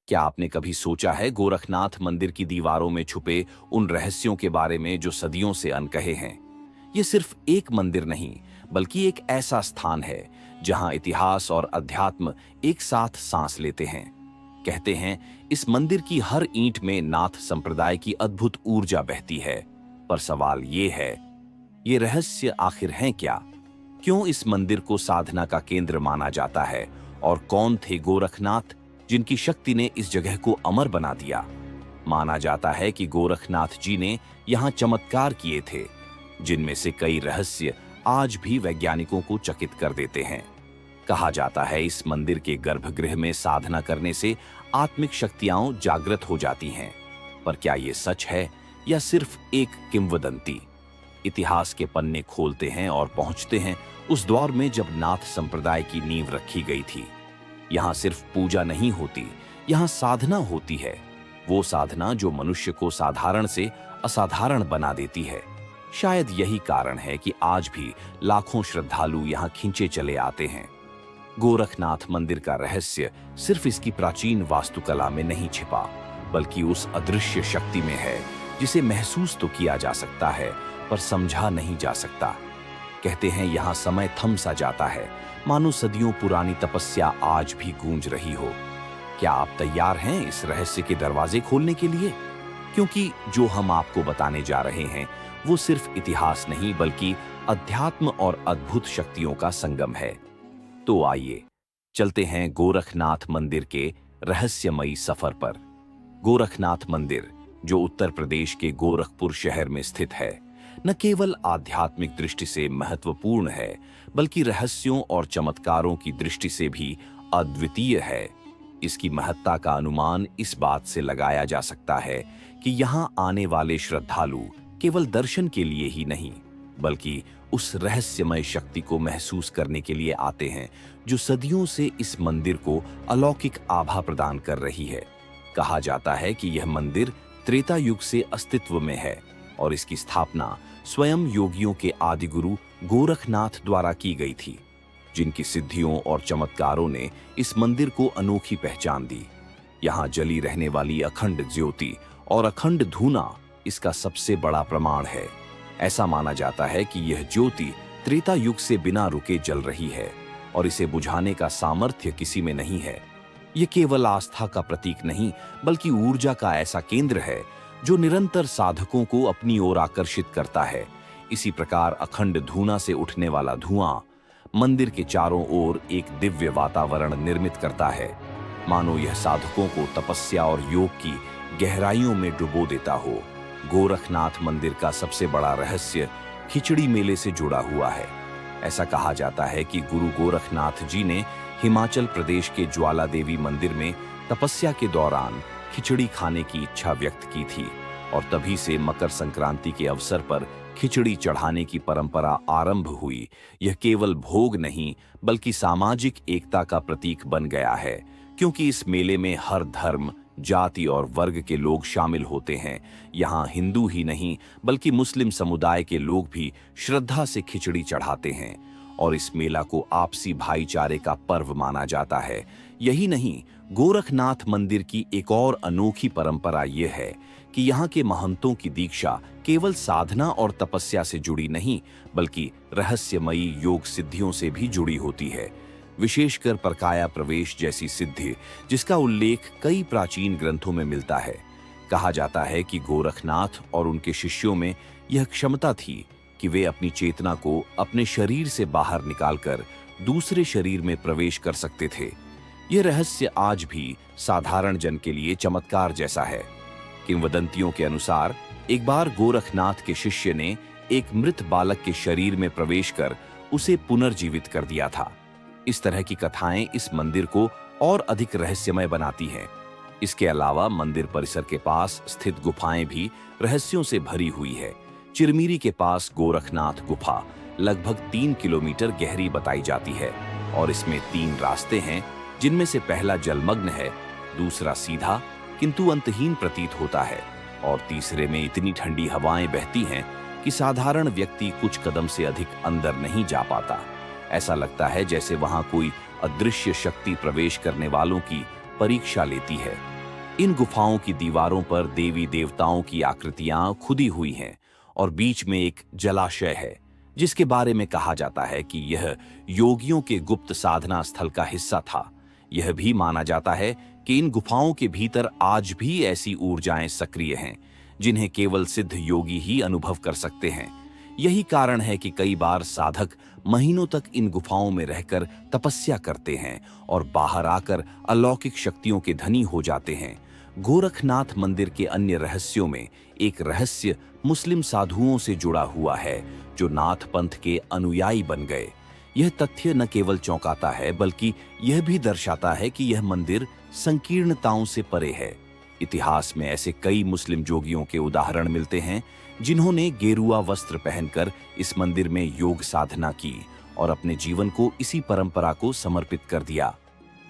क्या आपने कभी सोचा है गोरखनाथ मंदिर की दीवारों में छुपे उन रहस्यों के बारे में जो सदियों से अनकहे हैं? ये सिर्फ एक मंदिर नहीं, बल्कि एक ऐसा स्थान है जहां इतिहास और अध्यात्म एक साथ सांस लेते हैं। कहते हैं इस मंदिर की हर ईंट में नाथ संप्रदाय की अद्भुत ऊर्जा बहती है। पर सवाल ये है, ये रहस्य आखिर हैं क्या? क्यों इस मंदिर को साधना का केंद्र माना जाता है? और कौन थे गोरखनाथ जिनकी शक्ति ने इस जगह को अमर बना दिया? माना जाता है कि गोरखनाथ जी ने यहाँ चमत्कार किए थे, जिनमें से कई रहस्य आज भी वैज्ञानिकों को चकित कर देते हैं। कहा जाता है इस मंदिर के गर्भगृह में साधना करने से आत्मिक शक्तियां जागृत हो जाती हैं। पर क्या ये सच है या सिर्फ एक किंवदंती? इतिहास के पन्ने खोलते हैं और पहुंचते हैं उस दौर में जब नाथ संप्रदाय की नींव रखी गई थी। यहाँ सिर्फ पूजा नहीं होती, यहाँ साधना होती है। वो साधना जो मनुष्य को साधारण से असाधारण बना देती है। शायद यही कारण है कि आज भी लाखों श्रद्धालु यहाँ खींचे चले आते हैं। गोरखनाथ मंदिर का रहस्य सिर्फ इसकी प्राचीन वास्तुकला में नहीं छिपा, बल्कि उस अदृश्य शक्ति में है जिसे महसूस तो किया जा सकता है, पर समझा नहीं जा सकता। कहते हैं यहाँ समय थम सा जाता है, मानो सदियों पुरानी तपस्या आज भी गूंज रही हो। क्या आप तैयार हैं इस रहस्य के दरवाजे खोलने के लिए? क्योंकि जो हम आपको बताने जा रहे हैं वो सिर्फ इतिहास नहीं, बल्कि अध्यात्म और अद्भुत शक्तियों का संगम है। तो आइए चलते हैं गोरखनाथ मंदिर के रहस्यमयी सफर पर। गोरखनाथ मंदिर, जो उत्तर प्रदेश के गोरखपुर शहर में स्थित है, न केवल आध्यात्मिक दृष्टि से महत्वपूर्ण है, बल्कि रहस्यों और चमत्कारों की दृष्टि से भी अद्वितीय है। इसकी महत्ता का अनुमान इस बात से लगाया जा सकता है कि यहाँ आने वाले श्रद्धालु केवल दर्शन के लिए ही नहीं, बल्कि उस रहस्यमय शक्ति को महसूस करने के लिए आते हैं जो सदियों से इस मंदिर को अलौकिक आभा प्रदान कर रही है। कहा जाता है कि यह मंदिर त्रेता युग से अस्तित्व में है और इसकी स्थापना स्वयं योगियों के आदि गुरु गोरखनाथ द्वारा की गई थी, जिनकी सिद्धियों और चमत्कारों ने इस मंदिर को अनोखी पहचान दी। यहाँ जली रहने वाली अखंड ज्योति और अखंड धूना इसका सबसे बड़ा प्रमाण है। ऐसा माना जाता है कि यह ज्योति त्रेता युग से बिना रुके जल रही है और इसे बुझाने का सामर्थ्य किसी में नहीं है। यह केवल आस्था का प्रतीक नहीं, बल्कि ऊर्जा का ऐसा केंद्र है जो निरंतर साधकों को अपनी ओर आकर्षित करता है। इसी प्रकार अखंड धूना से उठने वाला धुआं मंदिर के चारों ओर एक दिव्य वातावरण निर्मित करता है, मानो यह साधकों को तपस्या और योग की गहराइयों में डुबो देता हो। गोरखनाथ मंदिर का सबसे बड़ा रहस्य खिचड़ी मेले से जुड़ा हुआ है। ऐसा कहा जाता है कि गुरु गोरखनाथ जी ने हिमाचल प्रदेश के ज्वाला देवी मंदिर में तपस्या के दौरान खिचड़ी खाने की इच्छा व्यक्त की थी और तभी से मकर संक्रांति के अवसर पर खिचड़ी चढ़ाने की परंपरा आरंभ हुई। यह केवल भोग नहीं, बल्कि सामाजिक एकता का प्रतीक बन गया है, क्योंकि इस मेले में हर धर्म, जाति और वर्ग के लोग शामिल होते हैं। यहाँ हिंदू ही नहीं, बल्कि मुस्लिम समुदाय के लोग भी श्रद्धा से खिचड़ी चढ़ाते हैं और इस मेला को आपसी भाईचारे का पर्व माना जाता है। यही नहीं, गोरखनाथ मंदिर की एक और अनोखी परंपरा यह है कि यहाँ के महंतों की दीक्षा केवल साधना और तपस्या से जुड़ी नहीं, बल्कि रहस्यमयी योग सिद्धियों से भी जुड़ी होती है। विशेषकर परकाया प्रवेश जैसी सिद्धि, जिसका उल्लेख कई प्राचीन ग्रंथों में मिलता है। कहा जाता है कि गोरखनाथ और उनके शिष्यों में यह क्षमता थी कि वे अपनी चेतना को अपने शरीर से बाहर निकालकर दूसरे शरीर में प्रवेश कर सकते थे। यह रहस्य आज भी साधारण जन के लिए चमत्कार जैसा है। किंवदंतियों के अनुसार एक बार गोरखनाथ के शिष्य ने एक मृत बालक के शरीर में प्रवेश कर उसे पुनर्जीवित कर दिया था। इस तरह की कथाएं इस मंदिर को और अधिक रहस्यमय बनाती हैं। इसके अलावा मंदिर परिसर के पास स्थित गुफाएं भी रहस्यों से भरी हुई है। चिरमिरी के पास गोरखनाथ गुफा लगभग 3 किलोमीटर गहरी बताई जाती है और इसमें 3 रास्ते हैं, जिनमें से पहला जलमग्न है, दूसरा सीधा किंतु अंतहीन प्रतीत होता है और तीसरे में इतनी ठंडी हवाएं बहती हैं कि साधारण व्यक्ति कुछ कदम से अधिक अंदर नहीं जा पाता। ऐसा लगता है जैसे वहां कोई अदृश्य शक्ति प्रवेश करने वालों की परीक्षा लेती है। इन गुफाओं की दीवारों पर देवी देवताओं की आकृतियां खुदी हुई हैं और बीच में एक जलाशय है, जिसके बारे में कहा जाता है कि यह योगियों के गुप्त साधना स्थल का हिस्सा था। यह भी माना जाता है कि इन गुफाओं के भीतर आज भी ऐसी ऊर्जाएं सक्रिय हैं जिन्हें केवल सिद्ध योगी ही अनुभव कर सकते हैं। यही कारण है कि कई बार साधक महीनों तक इन गुफाओं में रहकर तपस्या करते हैं और बाहर आकर अलौकिक शक्तियों के धनी हो जाते हैं। गोरखनाथ मंदिर के अन्य रहस्यों में एक रहस्य मुस्लिम साधुओं से जुड़ा हुआ है जो नाथ पंथ के अनुयायी बन गए। यह तथ्य न केवल चौंकाता है बल्कि यह भी दर्शाता है कि यह मंदिर संकीर्णताओं से परे है। इतिहास में ऐसे कई मुस्लिम जोगियों के उदाहरण मिलते हैं जिन्होंने गेरुआ वस्त्र पहनकर इस मंदिर में योग साधना की और अपने जीवन को इसी परंपरा को समर्पित कर दिया।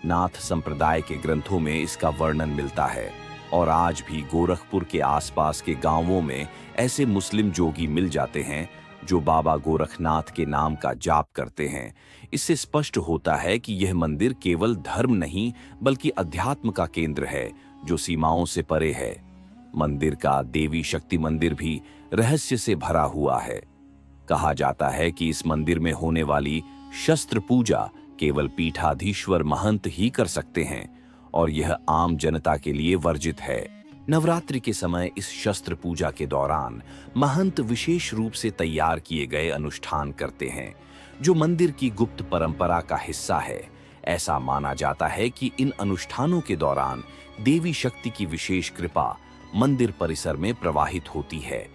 नाथ संप्रदाय के ग्रंथों में इसका वर्णन मिलता है और आज भी गोरखपुर के आसपास के गांवों में ऐसे मुस्लिम जोगी मिल जाते हैं जो बाबा गोरखनाथ के नाम का जाप करते हैं। इससे स्पष्ट होता है कि यह मंदिर केवल धर्म नहीं बल्कि अध्यात्म का केंद्र है जो सीमाओं से परे है। मंदिर का देवी शक्ति मंदिर भी रहस्य से भरा हुआ है। कहा जाता है कि इस मंदिर में होने वाली शस्त्र पूजा केवल पीठाधीश्वर महंत ही कर सकते हैं और यह आम जनता के लिए वर्जित है। नवरात्रि के समय इस शस्त्र पूजा के दौरान महंत विशेष रूप से तैयार किए गए अनुष्ठान करते हैं जो मंदिर की गुप्त परंपरा का हिस्सा है। ऐसा माना जाता है कि इन अनुष्ठानों के दौरान देवी शक्ति की विशेष कृपा मंदिर परिसर में प्रवाहित होती है।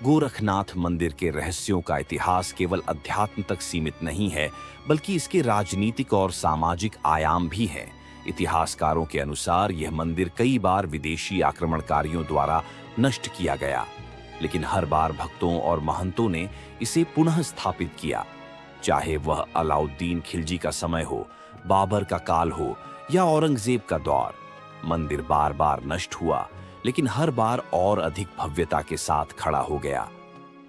गोरखनाथ मंदिर के रहस्यों का इतिहास केवल अध्यात्म तक सीमित नहीं है बल्कि इसके राजनीतिक और सामाजिक आयाम भी हैं। इतिहासकारों के अनुसार यह मंदिर कई बार विदेशी आक्रमणकारियों द्वारा नष्ट किया गया, लेकिन हर बार भक्तों और महंतों ने इसे पुनः स्थापित किया। चाहे वह अलाउद्दीन खिलजी का समय हो, बाबर का काल हो या औरंगजेब का दौर, मंदिर बार बार नष्ट हुआ लेकिन हर बार और अधिक भव्यता के साथ खड़ा हो गया।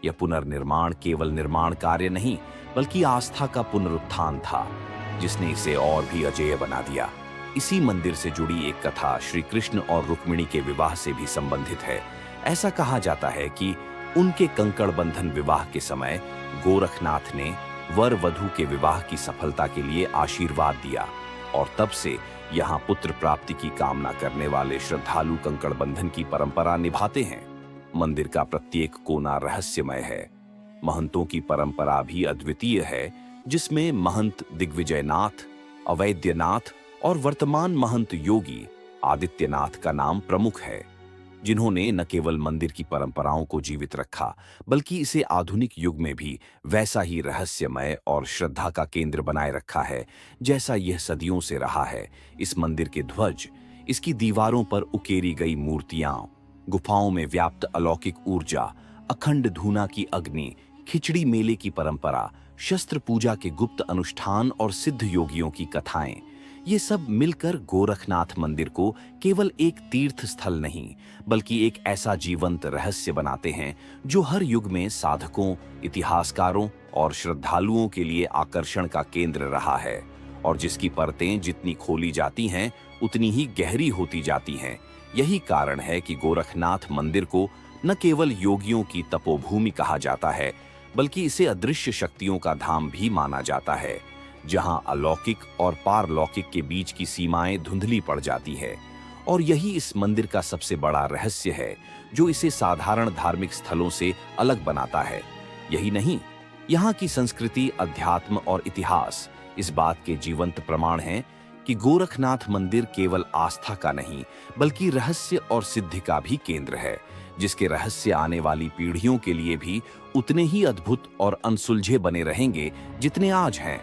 यह पुनर्निर्माण केवल निर्माण कार्य नहीं बल्कि आस्था का पुनरुत्थान था जिसने इसे और भी अजेय बना दिया। इसी मंदिर से जुड़ी एक कथा श्री कृष्ण और रुक्मिणी के विवाह से भी संबंधित है। ऐसा कहा जाता है कि उनके कंकड़ बंधन विवाह के समय गोरखनाथ ने वर वधू के विवाह की सफलता के लिए आशीर्वाद दिया और तब से यहाँ पुत्र प्राप्ति की कामना करने वाले श्रद्धालु कंकड़ बंधन की परंपरा निभाते हैं। मंदिर का प्रत्येक कोना रहस्यमय है। महंतों की परंपरा भी अद्वितीय है जिसमें महंत दिग्विजयनाथ, अवैद्यनाथ और वर्तमान महंत योगी आदित्यनाथ का नाम प्रमुख है, जिन्होंने न केवल मंदिर की परंपराओं को जीवित रखा बल्कि इसे आधुनिक युग में भी वैसा ही रहस्यमय और श्रद्धा का केंद्र बनाए रखा है जैसा यह सदियों से रहा है। इस मंदिर के ध्वज, इसकी दीवारों पर उकेरी गई मूर्तियां, गुफाओं में व्याप्त अलौकिक ऊर्जा, अखंड धूना की अग्नि, खिचड़ी मेले की परंपरा, शस्त्र पूजा के गुप्त अनुष्ठान और सिद्ध योगियों की कथाएं, ये सब मिलकर गोरखनाथ मंदिर को केवल एक तीर्थ स्थल नहीं बल्कि एक ऐसा जीवंत रहस्य बनाते हैं जो हर युग में साधकों, इतिहासकारों और श्रद्धालुओं के लिए आकर्षण का केंद्र रहा है और जिसकी परतें जितनी खोली जाती हैं उतनी ही गहरी होती जाती हैं। यही कारण है कि गोरखनाथ मंदिर को न केवल योगियों की तपोभूमि कहा जाता है बल्कि इसे अदृश्य शक्तियों का धाम भी माना जाता है, जहां अलौकिक और पारलौकिक के बीच की सीमाएं धुंधली पड़ जाती है। और यही इस मंदिर का सबसे बड़ा रहस्य है जो इसे साधारण धार्मिक स्थलों से अलग बनाता है। यही नहीं, यहाँ की संस्कृति, अध्यात्म और इतिहास इस बात के जीवंत प्रमाण हैं कि गोरखनाथ मंदिर केवल आस्था का नहीं बल्कि रहस्य और सिद्धि का भी केंद्र है, जिसके रहस्य आने वाली पीढ़ियों के लिए भी उतने ही अद्भुत और अनसुलझे बने रहेंगे जितने आज हैं।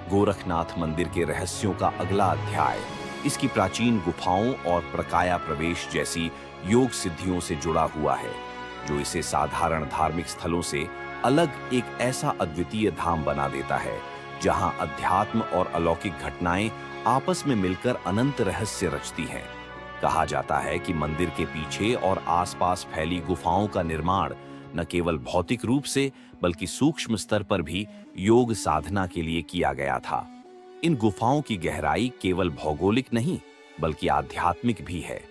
गोरखनाथ मंदिर के रहस्यों का अगला अध्याय इसकी प्राचीन गुफाओं और प्रकाया प्रवेश जैसी योग सिद्धियों से जुड़ा हुआ है, जो इसे साधारण धार्मिक स्थलों से अलग एक ऐसा अद्वितीय धाम बना देता है जहां अध्यात्म और अलौकिक घटनाएं आपस में मिलकर अनंत रहस्य रचती हैं। कहा जाता है कि मंदिर के पीछे और आसपास फैली गुफाओं का निर्माण न केवल भौतिक रूप से बल्कि सूक्ष्म स्तर पर भी योग साधना के लिए किया गया था। इन गुफाओं की गहराई केवल भौगोलिक नहीं बल्कि आध्यात्मिक भी है।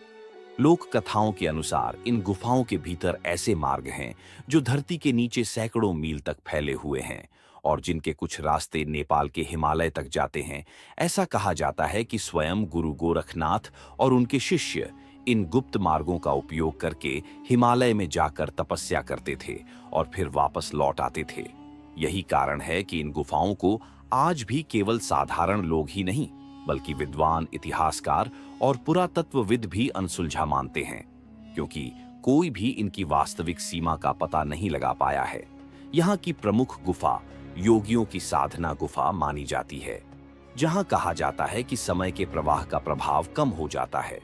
लोक कथाओं के अनुसार इन गुफाओं के भीतर ऐसे मार्ग हैं जो धरती के नीचे सैकड़ों मील तक फैले हुए हैं और जिनके कुछ रास्ते नेपाल के हिमालय तक जाते हैं। ऐसा कहा जाता है कि स्वयं गुरु गोरखनाथ और उनके शिष्य इन गुप्त मार्गों का उपयोग करके हिमालय में जाकर तपस्या करते थे और फिर वापस लौट आते थे। यही कारण है कि इन गुफाओं को आज भी केवल साधारण लोग ही नहीं बल्कि विद्वान, इतिहासकार और पुरातत्वविद भी अनसुलझा मानते हैं, क्योंकि कोई भी इनकी वास्तविक सीमा का पता नहीं लगा पाया है। यहाँ की प्रमुख गुफा योगियों की साधना गुफा मानी जाती है, जहाँ कहा जाता है कि समय के प्रवाह का प्रभाव कम हो जाता है।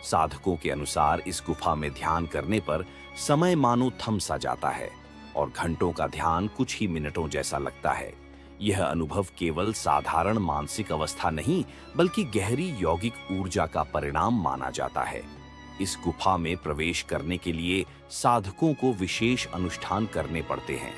साधकों के अनुसार इस गुफा में ध्यान करने पर समय मानो थम सा जाता है और घंटों का ध्यान कुछ ही मिनटों जैसा लगता है। यह अनुभव केवल साधारण मानसिक अवस्था नहीं बल्कि गहरी यौगिक ऊर्जा का परिणाम माना जाता है। इस गुफा में प्रवेश करने के लिए साधकों को विशेष अनुष्ठान करने पड़ते हैं,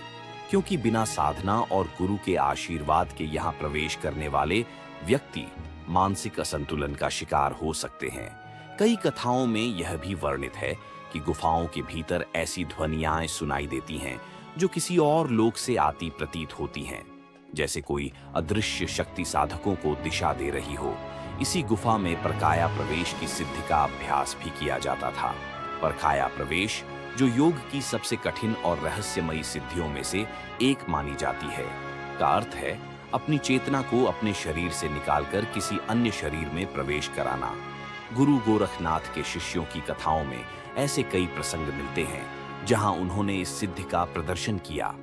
क्योंकि बिना साधना और गुरु के आशीर्वाद के यहाँ प्रवेश करने वाले व्यक्ति मानसिक असंतुलन का शिकार हो सकते हैं। कई कथाओं में यह भी वर्णित है कि गुफाओं के भीतर ऐसी ध्वनियां सुनाई देती हैं जो किसी और लोक से आती प्रतीत होती हैं, जैसे कोई अदृश्य शक्ति साधकों को दिशा दे रही हो। इसी गुफा में परकाया प्रवेश की सिद्धि का अभ्यास भी किया जाता था। परकाया प्रवेश, जो योग की सबसे कठिन और रहस्यमयी सिद्धियों में से एक मानी जाती है, का अर्थ है अपनी चेतना को अपने शरीर से निकालकर किसी अन्य शरीर में प्रवेश कराना। गुरु गोरखनाथ के शिष्यों की कथाओं में ऐसे कई प्रसंग मिलते हैं जहां उन्होंने इस सिद्धि का प्रदर्शन किया।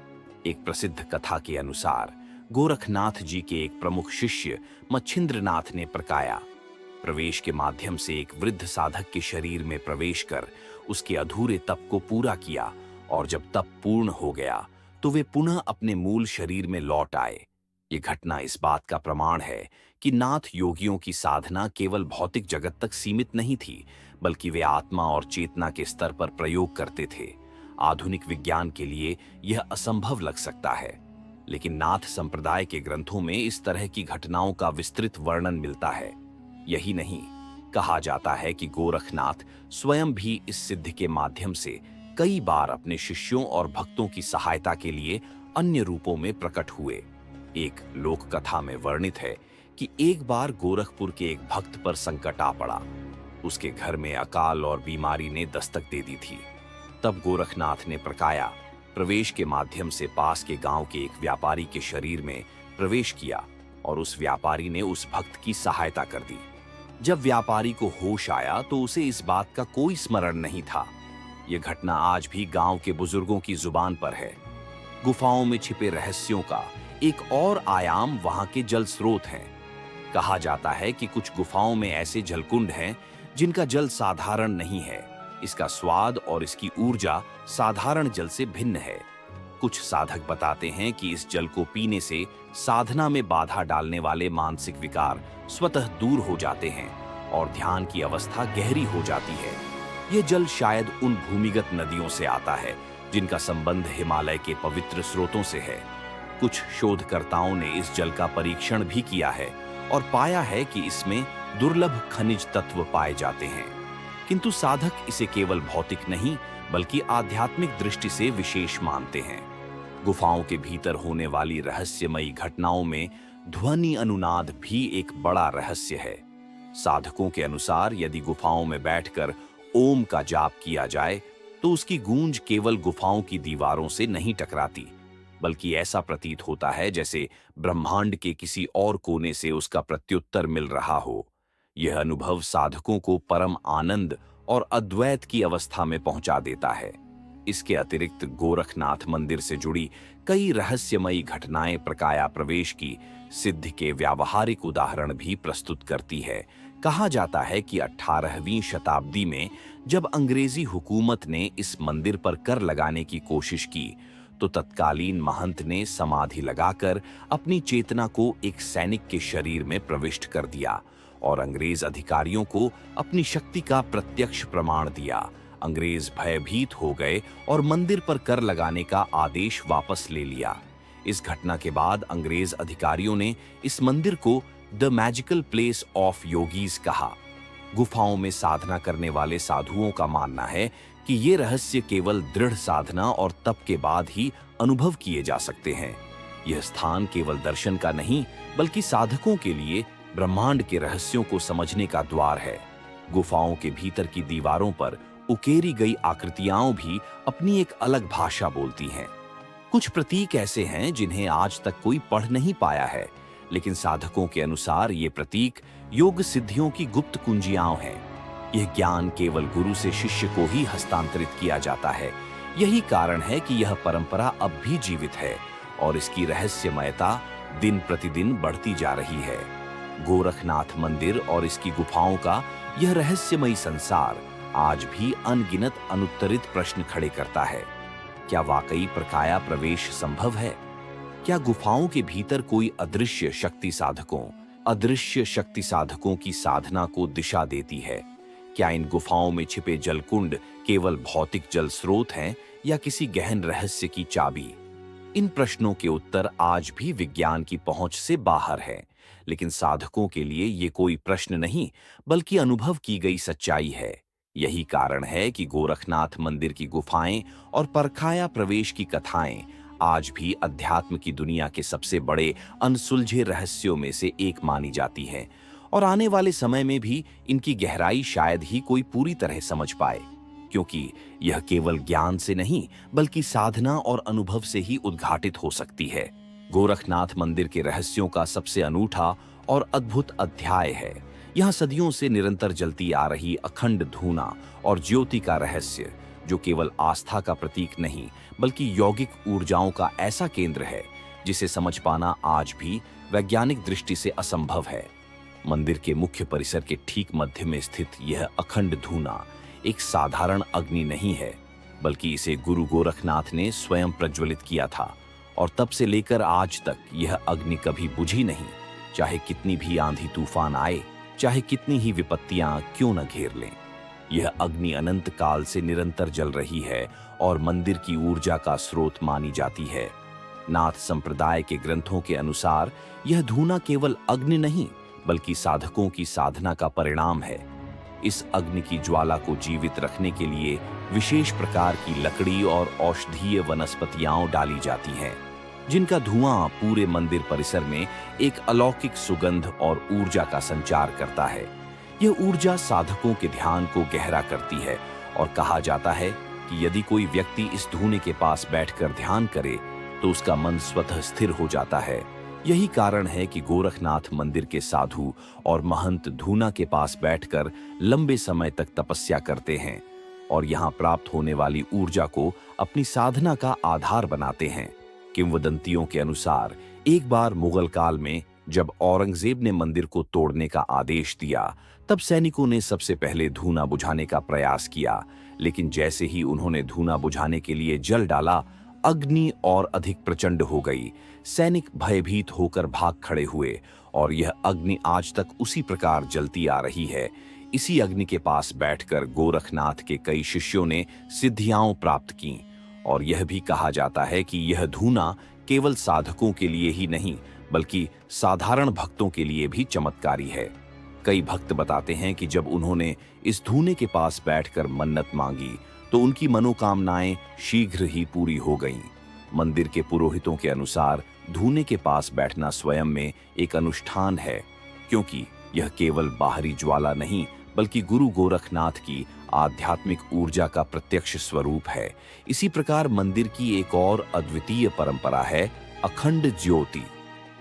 एक प्रसिद्ध कथा के अनुसार गोरखनाथ जी के एक प्रमुख शिष्य मच्छिंद्रनाथ ने परकाया प्रवेश के माध्यम से एक वृद्ध साधक के शरीर में प्रवेश कर उसके अधूरे तप को पूरा किया, और जब तप पूर्ण हो गया तो वे पुनः अपने मूल शरीर में लौट आए। ये घटना इस बात का प्रमाण है कि नाथ योगियों की साधना केवल भौतिक जगत तक सीमित नहीं थी, बल्कि वे आत्मा और चेतना के स्तर पर प्रयोग करते थे। आधुनिक विज्ञान के लिए यह असंभव लग सकता है, लेकिन नाथ संप्रदाय के ग्रंथों में इस तरह की घटनाओं का विस्तृत वर्णन मिलता है। यही नहीं, कहा जाता है कि गोरखनाथ स्वयं भी इस सिद्धि के माध्यम से कई बार अपने शिष्यों और भक्तों की सहायता के लिए अन्य रूपों में प्रकट हुए। एक लोक कथा में वर्णित है कि एक बार गोरखपुर के एक भक्त पर संकट आ पड़ा। उसके घर में अकाल और बीमारी ने दस्तक दे दी थी। तब गोरखनाथ ने परकाया प्रवेश के माध्यम से पास के गांव के एक व्यापारी के शरीर में प्रवेश किया और उस व्यापारी ने उस भक्त की सहायता कर दी। जब व्यापारी को होश आया तो उसे इस बात का कोई स्मरण नहीं था। यह घटना आज भी गांव के बुजुर्गों की जुबान पर है। गुफाओं में छिपे रहस्यों का एक और आयाम वहां के जल स्रोत हैं। कहा जाता है कि कुछ गुफाओं में ऐसे जलकुंड हैं जिनका जल साधारण नहीं है। इसका स्वाद और इसकी ऊर्जा साधारण जल से भिन्न है। कुछ साधक बताते हैं कि इस जल को पीने से साधना में बाधा डालने वाले मानसिक विकार स्वतः दूर हो जाते हैं और ध्यान की अवस्था गहरी हो जाती है। यह जल शायद उन भूमिगत नदियों से आता है जिनका संबंध हिमालय के पवित्र स्रोतों से है। कुछ शोधकर्ताओं ने इस जल का परीक्षण भी किया है और पाया है कि इसमें दुर्लभ खनिज तत्व पाए जाते हैं, किंतु साधक इसे केवल भौतिक नहीं बल्कि आध्यात्मिक दृष्टि से विशेष मानते हैं। गुफाओं के भीतर होने वाली रहस्यमयी घटनाओं में ध्वनि अनुनाद भी एक बड़ा रहस्य है। साधकों के अनुसार यदि गुफाओं में बैठकर ओम का जाप किया जाए तो उसकी गूंज केवल गुफाओं की दीवारों से नहीं टकराती, बल्कि ऐसा प्रतीत होता है जैसे ब्रह्मांड के किसी और कोने से उसका प्रत्युत्तर मिल रहा हो। यह अनुभव साधकों को परम आनंद और अद्वैत की अवस्था में पहुंचा देता है। इसके अतिरिक्त गोरखनाथ मंदिर से जुड़ी कई रहस्यमयी घटनाएं परकाया प्रवेश की सिद्धि के व्यावहारिक उदाहरण भी प्रस्तुत करती है। कहा जाता है कि 18वीं शताब्दी में जब अंग्रेजी हुकूमत ने इस मंदिर पर कर लगाने की कोशिश की तो तत्कालीन महंत ने समाधि लगाकर अपनी चेतना को एक सैनिक के शरीर में प्रविष्ट कर दिया और अंग्रेज अधिकारियों को अपनी शक्ति का प्रत्यक्ष प्रमाण दिया। अंग्रेज भयभीत हो गए और मंदिर पर कर लगाने का आदेश वापस ले लिया। इस घटना के बाद अंग्रेज अधिकारियों ने इस मंदिर को the magical place of yogis कहा। गुफाओं में साधना करने वाले साधुओं का मानना है कि ये रहस्य केवल दृढ़ साधना और तप के बाद ही अनुभव किए जा सकते हैं। यह स्थान केवल दर्शन का नहीं, बल्कि साधकों के लिए ब्रह्मांड के रहस्यों को समझने का द्वार है। गुफाओं के भीतर की दीवारों पर उकेरी गई आकृतियां भी अपनी एक अलग भाषा बोलती हैं। कुछ प्रतीक ऐसे हैं जिन्हें आज तक कोई पढ़ नहीं पाया है, लेकिन साधकों के अनुसार ये प्रतीक योग सिद्धियों की गुप्त कुंजियां हैं। यह ज्ञान केवल गुरु से शिष्य को ही हस्तांतरित किया जाता है। यही कारण है कि यह परंपरा अब भी जीवित है और इसकी रहस्यमयता दिन प्रतिदिन बढ़ती जा रही है। गोरखनाथ मंदिर और इसकी गुफाओं का यह रहस्यमयी संसार आज भी अनगिनत अनुत्तरित प्रश्न खड़े करता है। क्या वाकई प्रकाया प्रवेश संभव है? क्या गुफाओं के भीतर कोई अदृश्य शक्ति साधकों की साधना को दिशा देती है? क्या इन गुफाओं में छिपे जलकुंड केवल भौतिक जल स्रोत हैं या किसी गहन रहस्य की चाबी? इन प्रश्नों के उत्तर आज भी विज्ञान की पहुंच से बाहर है, लेकिन साधकों के लिए ये कोई प्रश्न नहीं, बल्कि अनुभव की गई सच्चाई है। यही कारण है कि गोरखनाथ मंदिर की गुफाएं और परखाया प्रवेश की कथाएं आज भी अध्यात्म की दुनिया के सबसे बड़े अनसुलझे रहस्यों में से एक मानी जाती है, और आने वाले समय में भी इनकी गहराई शायद ही कोई पूरी तरह समझ पाए, क्योंकि यह केवल ज्ञान से नहीं बल्कि साधना और अनुभव से ही उद्घाटित हो सकती है। गोरखनाथ मंदिर के रहस्यों का सबसे अनूठा और अद्भुत अध्याय है यहाँ सदियों से निरंतर जलती आ रही अखंड धूना और ज्योति का रहस्य, जो केवल आस्था का प्रतीक नहीं बल्कि यौगिक ऊर्जाओं का ऐसा केंद्र है जिसे समझ पाना आज भी वैज्ञानिक दृष्टि से असंभव है। मंदिर के मुख्य परिसर के ठीक मध्य में स्थित यह अखंड धूना एक साधारण अग्नि नहीं है, बल्कि इसे गुरु गोरखनाथ ने स्वयं प्रज्वलित किया था, और तब से लेकर आज तक यह अग्नि कभी बुझी नहीं। चाहे कितनी भी आंधी तूफान आए, चाहे कितनी ही विपत्तियां क्यों न घेर लें, यह अग्नि अनंत काल से निरंतर जल रही है और मंदिर की ऊर्जा का स्रोत मानी जाती है। नाथ संप्रदाय के ग्रंथों के अनुसार यह धूना केवल अग्नि नहीं बल्कि साधकों की साधना का परिणाम है। इस अग्नि की ज्वाला को जीवित रखने के लिए विशेष प्रकार की लकड़ी और औषधीय वनस्पतियां डाली जाती हैं, जिनका धुआं पूरे मंदिर परिसर में एक अलौकिक सुगंध और ऊर्जा का संचार करता है। यह ऊर्जा साधकों के ध्यान को गहरा करती है, और कहा जाता है कि यदि कोई व्यक्ति इस धूने के पास बैठकर ध्यान करे तो उसका मन स्वतः स्थिर हो जाता है। यही कारण है कि गोरखनाथ मंदिर के साधु और महंत धूना के पास बैठकर लंबे समय तक तपस्या करते हैं और यहाँ प्राप्त होने वाली ऊर्जा को अपनी साधना का आधार बनाते हैं। किंवदंतियों के अनुसार एक बार मुगल काल में जब औरंगजेब ने मंदिर को तोड़ने का आदेश दिया, तब सैनिकों ने सबसे पहले धूना बुझाने का प्रयास किया, लेकिन जैसे ही उन्होंने धूना बुझाने के लिए जल डाला, अग्नि और अधिक प्रचंड हो गई। सैनिक भयभीत होकर भाग खड़े हुए, और यह अग्नि आज तक उसी प्रकार जलती आ रही है। इसी अग्नि के पास बैठकर गोरखनाथ के कई शिष्यों ने सिद्धियां प्राप्त की, और यह भी कहा जाता है कि यह धूना केवल साधकों के लिए ही नहीं बल्कि साधारण भक्तों के लिए भी चमत्कारी है। कई भक्त बताते हैं कि जब उन्होंने इस धूने के पास बैठकर मन्नत मांगी तो उनकी मनोकामनाएं शीघ्र ही पूरी हो गईं। मंदिर के पुरोहितों के अनुसार धूने के पास बैठना स्वयं में एक अनुष्ठान है, क्योंकि यह केवल बाहरी ज्वाला नहीं बल्कि गुरु गोरखनाथ की आध्यात्मिक ऊर्जा का प्रत्यक्ष स्वरूप है। इसी प्रकार मंदिर की एक और अद्वितीय परंपरा है अखंड ज्योति।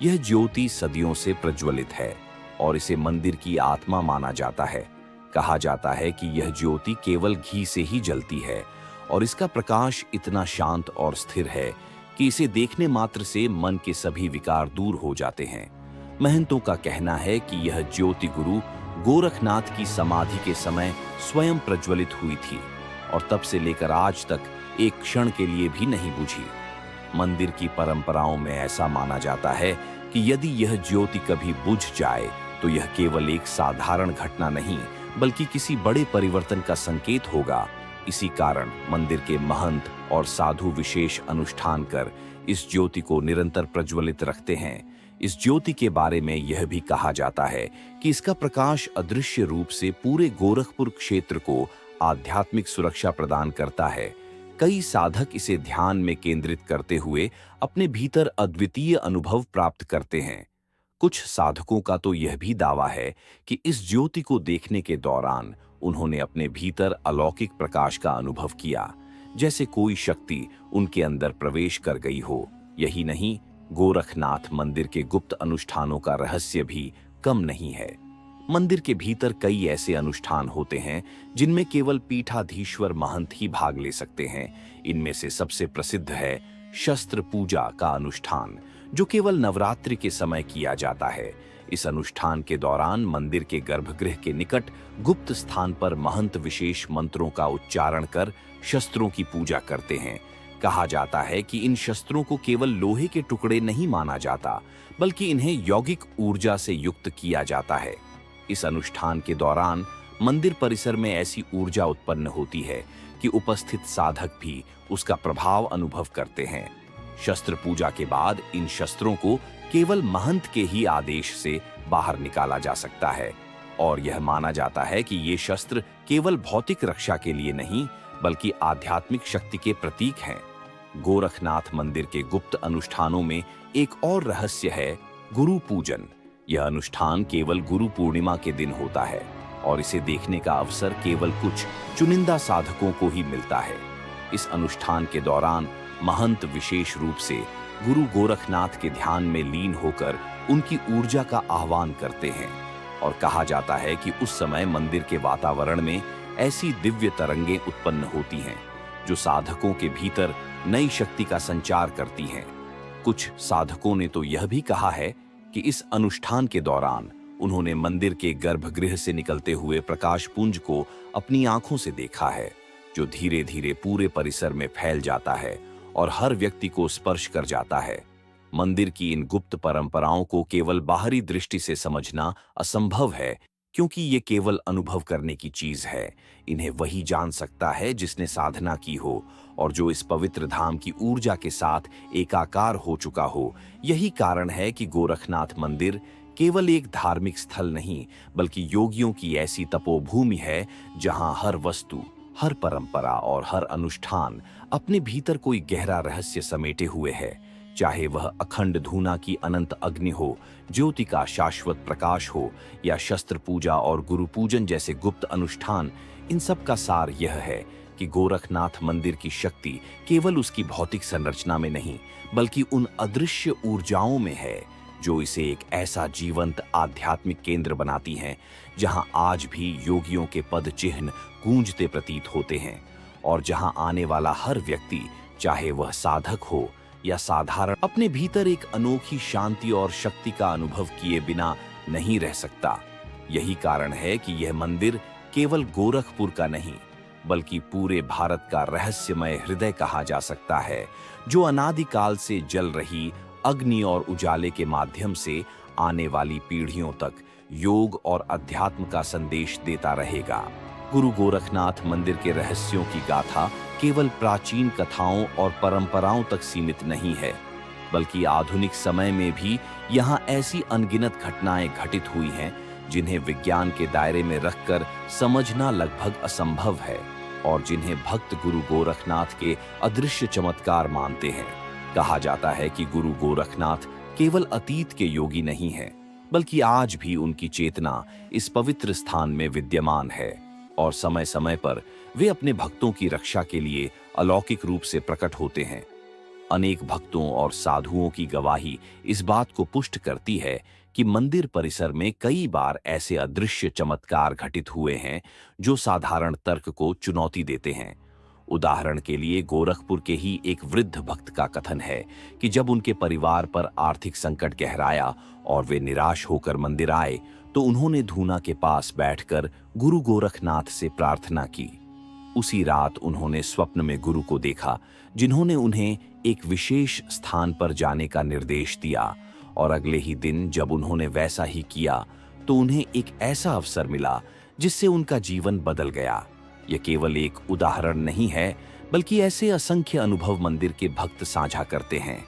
यह ज्योति सदियों से प्रज्वलित है और इसे मंदिर की आत्मा माना जाता है। कहा जाता है कि यह ज्योति केवल घी से ही जलती है और इसका प्रकाश इतना शांत और स्थिर है कि इसे देखने मात्र से मन के सभी विकार दूर हो जाते हैं। महंतों का कहना है कि यह ज्योति गुरु गोरखनाथ की समाधि के समय स्वयं प्रज्वलित हुई थी और तब से लेकर आज तक एक क्षण के लिए भी नहीं बुझी। मंदिर की परंपराओं में ऐसा माना जाता है कि यदि यह ज्योति कभी बुझ जाए तो यह केवल एक साधारण घटना नहीं बल्कि किसी बड़े परिवर्तन का संकेत होगा। इसी कारण मंदिर के महंत और साधु विशेष अनुष्ठान कर इस ज्योति को निरंतर प्रज्वलित रखते हैं। इस ज्योति के बारे में यह भी कहा जाता है कि इसका प्रकाश अदृश्य रूप से पूरे गोरखपुर क्षेत्र को आध्यात्मिक सुरक्षा प्रदान करता है। कई साधक इसे ध्यान में केंद्रित करते हुए अपने भीतर अद्वितीय अनुभव प्राप्त करते हैं। कुछ साधकों का तो यह भी दावा है कि इस ज्योति को देखने के दौरान उन्होंने अपने भीतर अलौकिक प्रकाश का अनुभव किया, जैसे कोई शक्ति उनके अंदर प्रवेश कर गई हो। यही नहीं, गोरखनाथ मंदिर के गुप्त अनुष्ठानों का रहस्य भी कम नहीं है। मंदिर के भीतर कई ऐसे अनुष्ठान होते हैं जिनमें केवल पीठाधीश्वर महंत ही भाग ले सकते हैं। इनमें से सबसे प्रसिद्ध है शस्त्र पूजा का अनुष्ठान, जो केवल नवरात्रि के समय किया जाता है। इस अनुष्ठान के दौरान मंदिर के गर्भगृह के निकट गुप्त स्थान पर महंत विशेष मंत्रों का उच्चारण कर शस्त्रों की पूजा करते हैं। कहा जाता है कि इन शस्त्रों को केवल लोहे के टुकड़े नहीं माना जाता, बल्कि इन्हें यौगिक ऊर्जा से युक्त किया जाता है। इस अनुष्ठान के दौरान मंदिर परिसर में ऐसी ऊर्जा उत्पन्न होती है कि उपस्थित साधक भी उसका प्रभाव अनुभव करते हैं। शस्त्र पूजा के बाद इन शस्त्रों को केवल महंत के ही आदेश से बाहर निकाला जा सकता है, और यह माना जाता है कि ये शस्त्र केवल भौतिक रक्षा के लिए नहीं, बल्कि आध्यात्मिक शक्ति के प्रतीक हैं। गोरखनाथ मंदिर के गुप्त अनुष्ठानों में एक और रहस्य है गुरु पूजन। यह अनुष्ठान केवल गुरु पूर्णिमा के दिन होता है, और इसे देखने का अवसर केवल कुछ चुनिंदा साधकों को ही मिलता है। इस अनुष्ठान के दौरान महंत विशेष रूप से गुरु गोरखनाथ के ध्यान में लीन होकर उनकी ऊर्जा का आह्वान करते हैं, और कहा जाता है कि उस समय मंदिर के वातावरण में ऐसी दिव्य तरंगें उत्पन्न होती हैं जो साधकों के भीतर नई शक्ति का संचार करती हैं। कुछ साधकों ने तो यह भी कहा है कि इस अनुष्ठान के दौरान उन्होंने मंदिर के गर्भगृह से निकलते हुए प्रकाश पुंज को अपनी आंखों से देखा है, जो धीरे धीरे पूरे परिसर में फैल जाता है और हर व्यक्ति को स्पर्श कर जाता है। मंदिर की इन गुप्त परंपराओं को केवल बाहरी दृष्टि से समझना असंभव है, क्योंकि ये केवल अनुभव करने की चीज है। इन्हें वही जान सकता है जिसने साधना की हो और जो इस पवित्र धाम की ऊर्जा के साथ एकाकार हो चुका हो। यही कारण है कि गोरखनाथ मंदिर केवल एक धार्मिक स्थल नहीं, बल्कि योगियों की ऐसी तपोभूमि है जहां हर वस्तु, हर परंपरा और हर अनुष्ठान अपने भीतर कोई गहरा रहस्य समेटे हुए है। चाहे वह अखंड धूना की अनंत अग्नि हो, ज्योति का शाश्वत प्रकाश हो, या शस्त्र पूजा और गुरु पूजन जैसे गुप्त अनुष्ठान, इन सब का सार यह है कि गोरखनाथ मंदिर की शक्ति केवल उसकी भौतिक संरचना में नहीं, बल्कि उन अदृश्य ऊर्जाओं में है जो इसे एक ऐसा जीवंत आध्यात्मिक केंद्र बनाती हैं जहां आज भी योगियों के पद चिन्ह गूंजते प्रतीत होते हैं, और जहां आने वाला हर व्यक्ति, चाहे वह साधक हो या साधारण, अपने भीतर एक अनोखी शांति और शक्ति का अनुभव किए बिना नहीं रह सकता। यही कारण है कि यह मंदिर केवल गोरखपुर का नहीं, बल्कि पूरे भारत का रहस्यमय हृदय कहा जा सकता है, जो अनादिकाल से जल रही अग्नि और उजाले के माध्यम से आने वाली पीढ़ियों तक योग और अध्यात्म का संदेश देता रहेगा। गुरु गोरखनाथ मंदिर के रहस्यों की गाथा केवल प्राचीन कथाओं और परंपराओं तक सीमित नहीं है, बल्कि आधुनिक समय में भी यहाँ ऐसी अनगिनत घटनाएं घटित हुई हैं जिन्हें विज्ञान के दायरे में रखकर समझना लगभग असंभव है, और जिन्हें भक्त गुरु गोरखनाथ के अदृश्य चमत्कार मानते हैं। कहा जाता है कि गुरु गोरखनाथ केवल अतीत के योगी नहीं हैं, बल्कि आज भी उनकी चेतना इस पवित्र स्थान में विद्यमान है, और समय समय पर वे अपने भक्तों की रक्षा के लिए अलौकिक रूप से प्रकट होते हैं। अनेक भक्तों और साधुओं की गवाही इस बात को पुष्ट करती है कि मंदिर परिसर में कई बार ऐसे अदृश्य चमत्कार घटित हुए हैं जो साधारण तर्क को चुनौती देते हैं। उदाहरण के लिए गोरखपुर के ही एक वृद्ध भक्त का कथन है कि जब उनके परिवार पर आर्थिक संकट गहराया और वे निराश होकर मंदिर आए, तो उन्होंने धूना के पास बैठकर गुरु गोरखनाथ से प्रार्थना की। उसी रात उन्होंने स्वप्न में गुरु को देखा, जिन्होंने उन्हें एक विशेष स्थान पर जाने का निर्देश दिया, और अगले ही दिन जब उन्होंने वैसा ही किया तो उन्हें एक ऐसा अवसर मिला जिससे उनका जीवन बदल गया। यह केवल एक उदाहरण नहीं है, बल्कि ऐसे असंख्य अनुभव मंदिर के भक्त साझा करते हैं।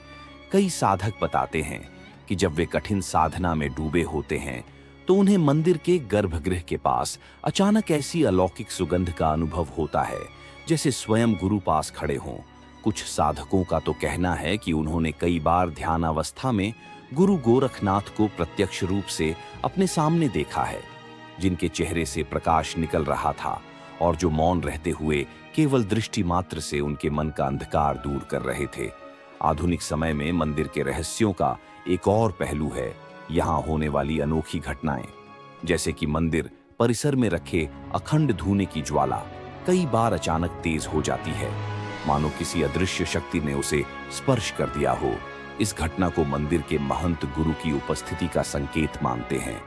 कई साधक बताते हैं कि जब वे कठिन साधना में डूबे होते हैं तो उन्हें मंदिर के गर्भगृह के पास अचानक ऐसी अलौकिक सुगंध का अनुभव होता है जैसे स्वयं गुरु पास खड़े हों। कुछ साधकों का तो कहना है कि उन्होंने कई बार ध्यानावस्था में गुरु गोरखनाथ को प्रत्यक्ष रूप से अपने सामने देखा है, जिनके चेहरे से प्रकाश निकल रहा था और जो मौन रहते हुए केवल दृष्टि मात्र से उनके मन का अंधकार दूर कर रहे थे। आधुनिक समय में मंदिर के रहस्यों का एक और पहलू है यहाँ होने वाली अनोखी घटनाएं, जैसे कि मंदिर परिसर में रखे अखंड धूने की ज्वाला कई बार अचानक तेज हो जाती है, मानो किसी अदृश्य शक्ति ने उसे स्पर्श कर दिया हो। इस घटना को मंदिर के महंत गुरु की उपस्थिति का संकेत मानते हैं।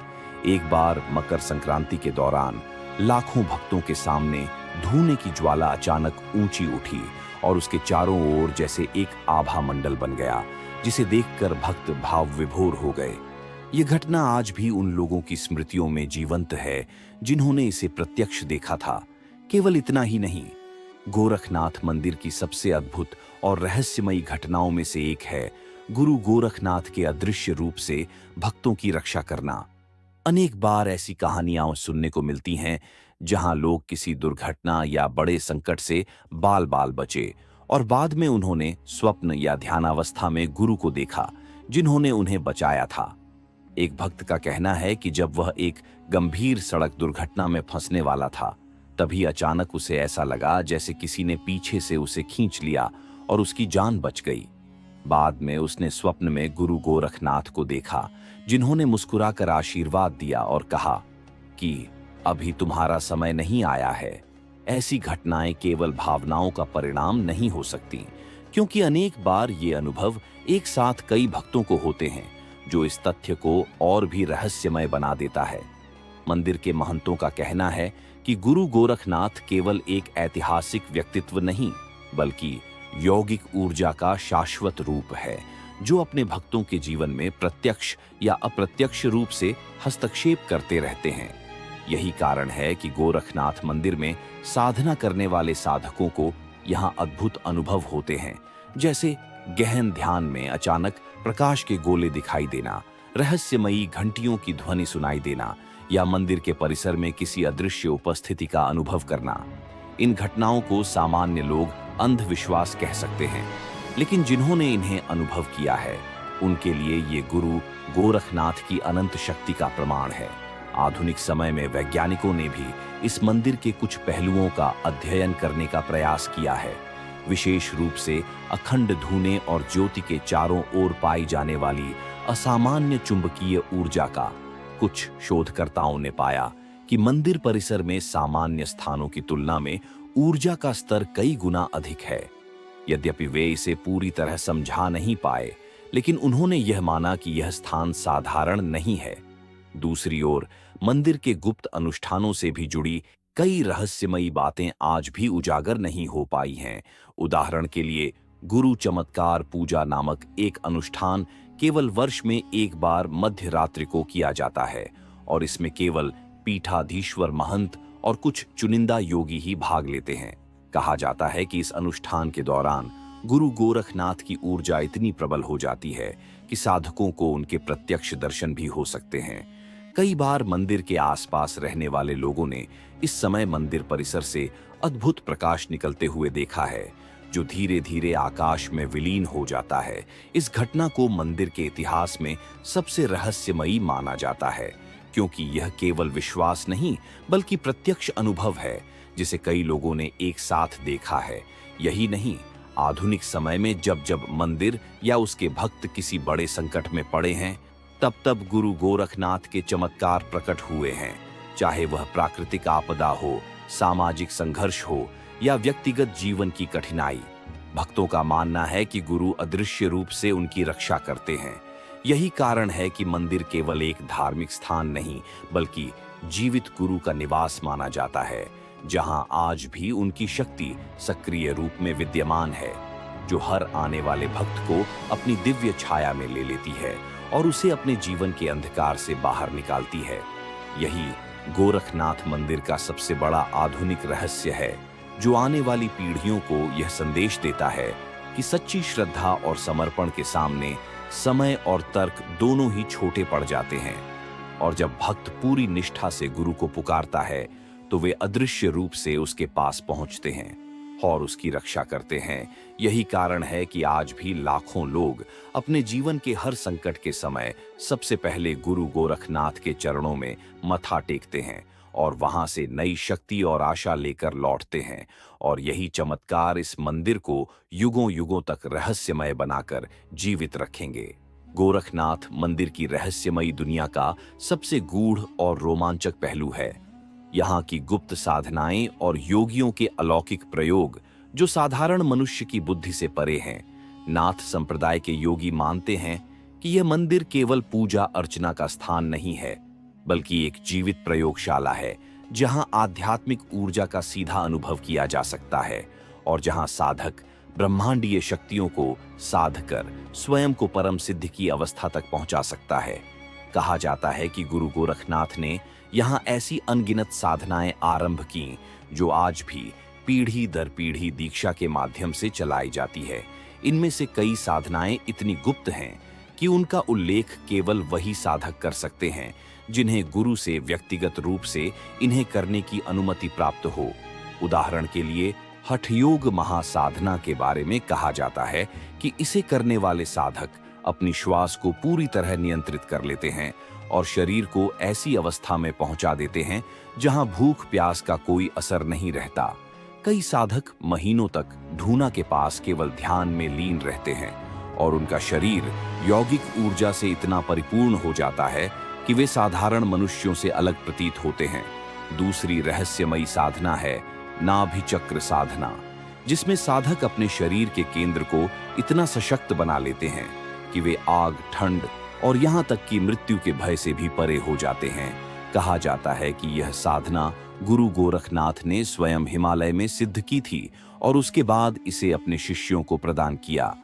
एक बार मकर संक्रांति के दौरान लाखों भक्तों के सामने धूने की ज्वाला अचानक ऊंची उठी और उसके चारों ओर जैसे एक आभा मंडल बन गया, जिसे देखकर भक्त भाव विभोर हो गए। यह घटना आज भी उन लोगों की स्मृतियों में जीवंत है जिन्होंने इसे प्रत्यक्ष देखा था। केवल इतना ही नहीं, गोरखनाथ मंदिर की सबसे अद्भुत और रहस्यमयी घटनाओं में से एक है गुरु गोरखनाथ के अदृश्य रूप से भक्तों की रक्षा करना। अनेक बार ऐसी कहानियां सुनने को मिलती हैं जहां लोग किसी दुर्घटना या बड़े संकट से बाल बाल बचे और बाद में उन्होंने स्वप्न या ध्यानावस्था में गुरु को देखा जिन्होंने उन्हें बचाया था। एक भक्त का कहना है कि जब वह एक गंभीर सड़क दुर्घटना में फंसने वाला था, तभी अचानक उसे ऐसा लगा जैसे किसी ने पीछे से उसे खींच लिया और उसकी जान बच गई। बाद में उसने स्वप्न में गुरु गोरखनाथ को देखा, जिन्होंने मुस्कुराकर आशीर्वाद दिया और कहा कि अभी तुम्हारा समय नहीं आया है। ऐसी घटनाएं केवल भावनाओं का परिणाम नहीं हो सकती, क्योंकि अनेक बार ये अनुभव एक साथ कई भक्तों को होते हैं, जो इस तथ्य को और भी रहस्यमय बना देता है। मंदिर के महंतों का कहना है कि गुरु गोरखनाथ केवल एक ऐतिहासिक व्यक्तित्व नहीं, बल्कि यौगिक ऊर्जा का शाश्वत रूप है, जो अपने भक्तों के जीवन में प्रत्यक्ष या अप्रत्यक्ष रूप से हस्तक्षेप करते रहते हैं। यही कारण है कि गोरखनाथ मंदिर में साधना करने वाले साधकों को यहाँ अद्भुत अनुभव होते हैं, जैसे गहन ध्यान में अचानक प्रकाश के गोले दिखाई देना, रहस्यमयी घंटियों की ध्वनि सुनाई देना या मंदिर के परिसर में किसी अदृश्य उपस्थिति का अनुभव करना। इन घटनाओं को सामान्य लोग अंधविश्वास कह सकते हैं, लेकिन जिन्होंने इन्हें अनुभव किया है उनके लिए ये गुरु गोरखनाथ की अनंत शक्ति का प्रमाण है। आधुनिक समय में वैज्ञानिकों ने भी इस मंदिर के कुछ पहलुओं का अध्ययन करने का प्रयास किया है, विशेष रूप से अखंड धूने और ज्योति के चारों ओर पाई जाने वाली असामान्य चुंबकीय ऊर्जा का। कुछ शोधकर्ताओं ने पाया कि मंदिर परिसर में सामान्य स्थानों की तुलना में ऊर्जा का स्तर कई गुना अधिक है। यद्यपि वे इसे पूरी तरह समझा नहीं पाए, लेकिन उन्होंने यह माना कि यह स्थान साधारण नहीं है। दूसरी ओर मंदिर के गुप्त अनुष्ठानों से भी जुड़ी कई रहस्यमयी बातें आज भी उजागर नहीं हो पाई हैं। उदाहरण के लिए, गुरु चमत्कार पूजा नामक एक अनुष्ठान केवल वर्ष में एक बार मध्य रात्रि को किया जाता है और इसमें केवल पीठाधीश्वर महंत और कुछ चुनिंदा योगी ही भाग लेते हैं। कहा जाता है कि इस अनुष्ठान के दौरान गुरु गोरखनाथ की ऊर्जा इतनी प्रबल हो जाती है कि साधकों को उनके प्रत्यक्ष दर्शन भी हो सकते हैं। कई बार मंदिर के आसपास रहने वाले लोगों ने इस समय मंदिर परिसर से अद्भुत प्रकाश निकलते हुए देखा है, जो धीरे धीरे आकाश में विलीन हो जाता है। इस घटना को मंदिर के इतिहास में सबसे रहस्यमयी माना जाता है, क्योंकि यह केवल विश्वास नहीं बल्कि प्रत्यक्ष अनुभव है जिसे कई लोगों ने एक साथ देखा है। यही नहीं, आधुनिक समय में जब जब मंदिर या उसके भक्त किसी बड़े संकट में पड़े हैं, तब तब गुरु गोरखनाथ के चमत्कार प्रकट हुए हैं। चाहे वह प्राकृतिक आपदा हो, सामाजिक संघर्ष हो या व्यक्तिगत जीवन की कठिनाई, भक्तों का मानना है कि गुरु अदृश्य रूप से उनकी रक्षा करते हैं। यही कारण है कि मंदिर केवल एक धार्मिक स्थान नहीं बल्कि जीवित गुरु का निवास माना जाता है, जहां आज भी उनकी शक्ति सक्रिय रूप में विद्यमान है, जो हर आने वाले भक्त को अपनी दिव्य छाया में ले लेती है और उसे अपने जीवन के अंधकार से बाहर निकालती है। यही गोरखनाथ मंदिर का सबसे बड़ा आधुनिक रहस्य है, जो आने वाली पीढ़ियों को यह संदेश देता है कि सच्ची श्रद्धा और समर्पण के सामने समय और तर्क दोनों ही छोटे पड़ जाते हैं। और जब भक्त पूरी निष्ठा से गुरु को पुकारता है तो वे अदृश्य रूप से उसके पास पहुंचते हैं और उसकी रक्षा करते हैं। यही कारण है कि आज भी लाखों लोग अपने जीवन के हर संकट के समय सबसे पहले गुरु गोरखनाथ के चरणों में मत्था टेकते हैं और वहां से नई शक्ति और आशा लेकर लौटते हैं। और यही चमत्कार इस मंदिर को युगों युगों तक रहस्यमय बनाकर जीवित रखेंगे। गोरखनाथ मंदिर की रहस्यमयी दुनिया का सबसे गूढ़ और रोमांचक पहलू है यहाँ की गुप्त साधनाएं और योगियों के अलौकिक प्रयोग जो साधारण मनुष्य की बुद्धि से परे हैं। नाथ संप्रदाय के योगी मानते हैं कि यह मंदिर केवल पूजा अर्चना का स्थान नहीं है, बल्कि एक जीवित प्रयोगशाला है जहां आध्यात्मिक ऊर्जा का सीधा अनुभव किया जा सकता है और जहां साधक ब्रह्मांडीय शक्तियों को साध कर स्वयं को परम सिद्ध की अवस्था तक पहुंचा सकता है। कहा जाता है कि गुरु गोरखनाथ ने यहाँ ऐसी अनगिनत साधनाएं आरंभ की जो आज भी पीढ़ी दर पीढ़ी दीक्षा के माध्यम से चलाई जाती है। इनमें से कई साधनाएं इतनी गुप्त हैं कि उनका उल्लेख केवल वही साधक कर सकते हैं जिन्हें गुरु से व्यक्तिगत रूप से इन्हें करने की अनुमति प्राप्त हो। उदाहरण के लिए हठयोग महासाधना के बारे में कहा जाता है कि इसे करने वाले साधक अपनी श्वास को पूरी तरह नियंत्रित कर लेते हैं और शरीर को ऐसी अवस्था में पहुंचा देते हैं जहां भूख प्यास का कोई असर नहीं रहता। कई साधक महीनों तक धूना के पास केवल ध्यान में लीन रहते हैं और उनका शरीर यौगिक ऊर्जा से इतना परिपूर्ण हो जाता है कि वे साधारण मनुष्यों से अलग प्रतीत होते हैं। दूसरी रहस्यमयी साधना है नाभि चक्र साधना, जिसमें साधक अपने शरीर के केंद्र को इतना सशक्त बना लेते हैं कि वे आग, ठंड और यहाँ तक कि मृत्यु के भय से भी परे हो जाते हैं। कहा जाता है कि यह साधना गुरु गोरखनाथ ने स्वयं हिमालय में सिद्ध की थी और उसके बाद इसे अपने शिष्यों को प्रदान किया।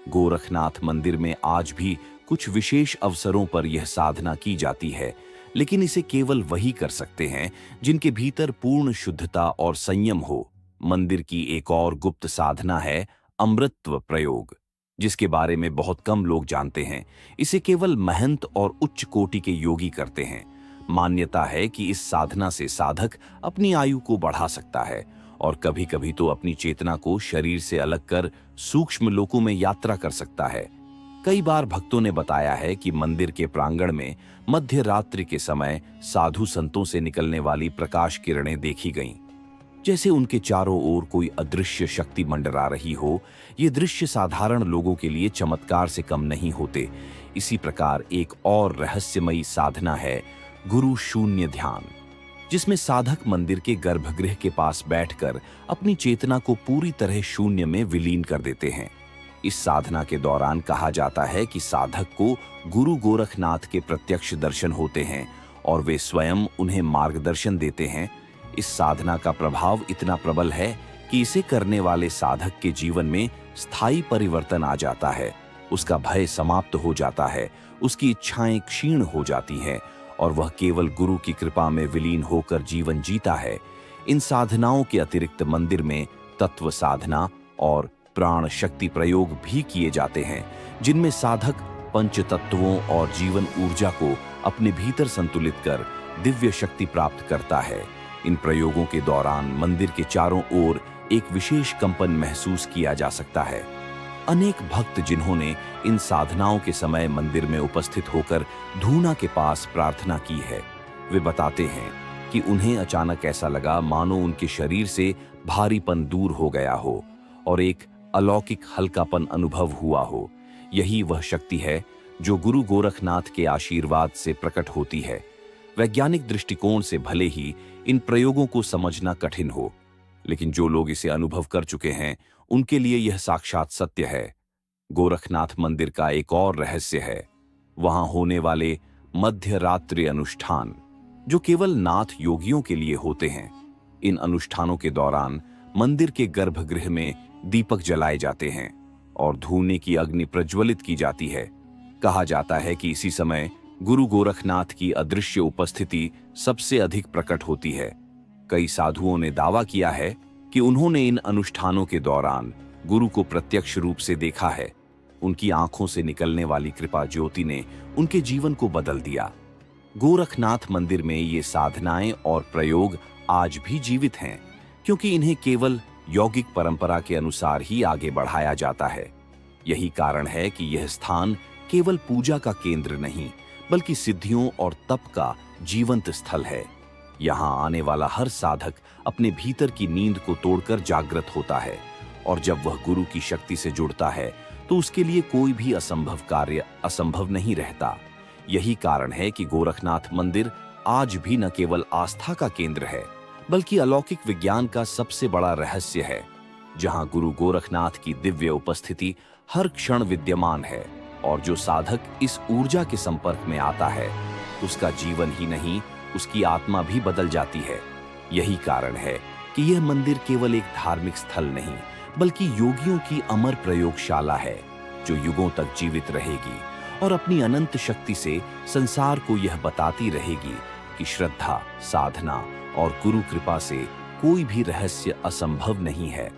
गोरखनाथ मंदिर में आज भी कुछ विशेष अवसरों पर यह साधना की जाती है, लेकिन इसे केवल वही कर सकते हैं जिनके भीतर पूर्ण शुद्धता और संयम हो। मंदिर की एक और गुप्त साधना है अमृतत्व प्रयोग, जिसके बारे में बहुत कम लोग जानते हैं। इसे केवल महंत और उच्च कोटि के योगी करते हैं। मान्यता है कि इस साधना से साधक अपनी आयु को बढ़ा सकता है और कभी-कभी तो अपनी चेतना को शरीर से अलग कर सूक्ष्म लोकों में यात्रा कर सकता है। कई बार भक्तों ने बताया है कि मंदिर के प्रांगण में मध्य रात्रि के समय साधु संतों से निकलने वाली प्रकाश किरणें देखी गईं, जैसे उनके चारों ओर कोई अदृश्य शक्ति मंडरा रही हो। ये दृश्य साधारण लोगों के लिए चमत्कार से कम नहीं होते। इसी प्रकार एक और रहस्यमयी साधना है गुरु शून्य ध्यान, जिसमें साधक मंदिर के गर्भगृह के पास बैठकर अपनी चेतना को पूरी तरह शून्य में विलीन कर देते हैं। इस साधना के दौरान कहा जाता है कि साधक को गुरु गोरखनाथ के प्रत्यक्ष दर्शन होते हैं और वे स्वयं उन्हें मार्गदर्शन देते हैं। इस साधना का प्रभाव इतना प्रबल है कि इसे करने वाले साधक के जीवन में स्थायी परिवर्तन आ जाता है। उसका भय समाप्त हो जाता है, उसकी इच्छाएं क्षीण हो जाती हैं और वह केवल गुरु की कृपा में विलीन होकर जीवन जीता है। इन साधनाओं के अतिरिक्त मंदिर में तत्व साधना और प्राण शक्ति प्रयोग भी किए जाते हैं, जिनमें साधक पंच तत्वों और जीवन ऊर्जा को अपने भीतर संतुलित कर दिव्य शक्ति प्राप्त करता है। इन प्रयोगों के दौरान मंदिर के चारों ओर एक विशेष कंपन महसूस किया जा सकता है। अनेक भक्त जिन्होंने इन साधनाओं के समय मंदिर में उपस्थित होकर धूना के पास प्रार्थना की है, वे बताते हैं कि उन्हें अचानक ऐसा लगा मानो उनके शरीर से भारीपन दूर हो गया हो और एक अलौकिक हल्कापन अनुभव हुआ हो। यही वह शक्ति है जो गुरु गोरखनाथ के आशीर्वाद से प्रकट होती है। वैज्ञानिक दृष्टिकोण से भले ही इन प्रयोगों को समझना कठिन हो, लेकिन जो लोग इसे अनुभव कर चुके हैं उनके लिए यह साक्षात सत्य है। गोरखनाथ मंदिर का एक और रहस्य है वहां होने वाले मध्य रात्रि अनुष्ठान, जो केवल नाथ योगियों के लिए होते हैं। इन अनुष्ठानों के दौरान मंदिर के गर्भगृह में दीपक जलाए जाते हैं और धूने की अग्नि प्रज्वलित की जाती है। कहा जाता है कि इसी समय गुरु गोरखनाथ की अदृश्य उपस्थिति सबसे अधिक प्रकट होती है। कई साधुओं ने दावा किया है कि उन्होंने इन अनुष्ठानों के दौरान गुरु को प्रत्यक्ष रूप से देखा है। उनकी आंखों से निकलने वाली कृपा ज्योति ने उनके जीवन को बदल दिया। गोरखनाथ मंदिर में ये साधनाएं और प्रयोग आज भी जीवित हैं, क्योंकि इन्हें केवल यौगिक परंपरा के अनुसार ही आगे बढ़ाया जाता है। यही कारण है कि यह स्थान केवल पूजा का केंद्र नहीं, बल्कि सिद्धियों और तप का जीवंत स्थल है। यहाँ आने वाला हर साधक अपने भीतर की नींद को तोड़कर जागृत होता है, और जब वह गुरु की शक्ति से जुड़ता है तो उसके लिए कोई भी असंभव कार्य असंभव नहीं रहता। यही कारण है कि गोरखनाथ मंदिर आज भी न केवल आस्था का केंद्र है, बल्कि अलौकिक विज्ञान का सबसे बड़ा रहस्य है, जहां गुरु गोरखनाथ की दिव्य उपस्थिति हर क्षण विद्यमान है, और जो साधक इस ऊर्जा के संपर्क में आता है उसका जीवन ही नहीं, उसकी आत्मा भी बदल जाती है। यही कारण है कि यह मंदिर केवल एक धार्मिक स्थल नहीं, बल्कि योगियों की अमर प्रयोगशाला है, जो युगों तक जीवित रहेगी और अपनी अनंत शक्ति से संसार को यह बताती रहेगी कि श्रद्धा, साधना और गुरु कृपा से कोई भी रहस्य असंभव नहीं है।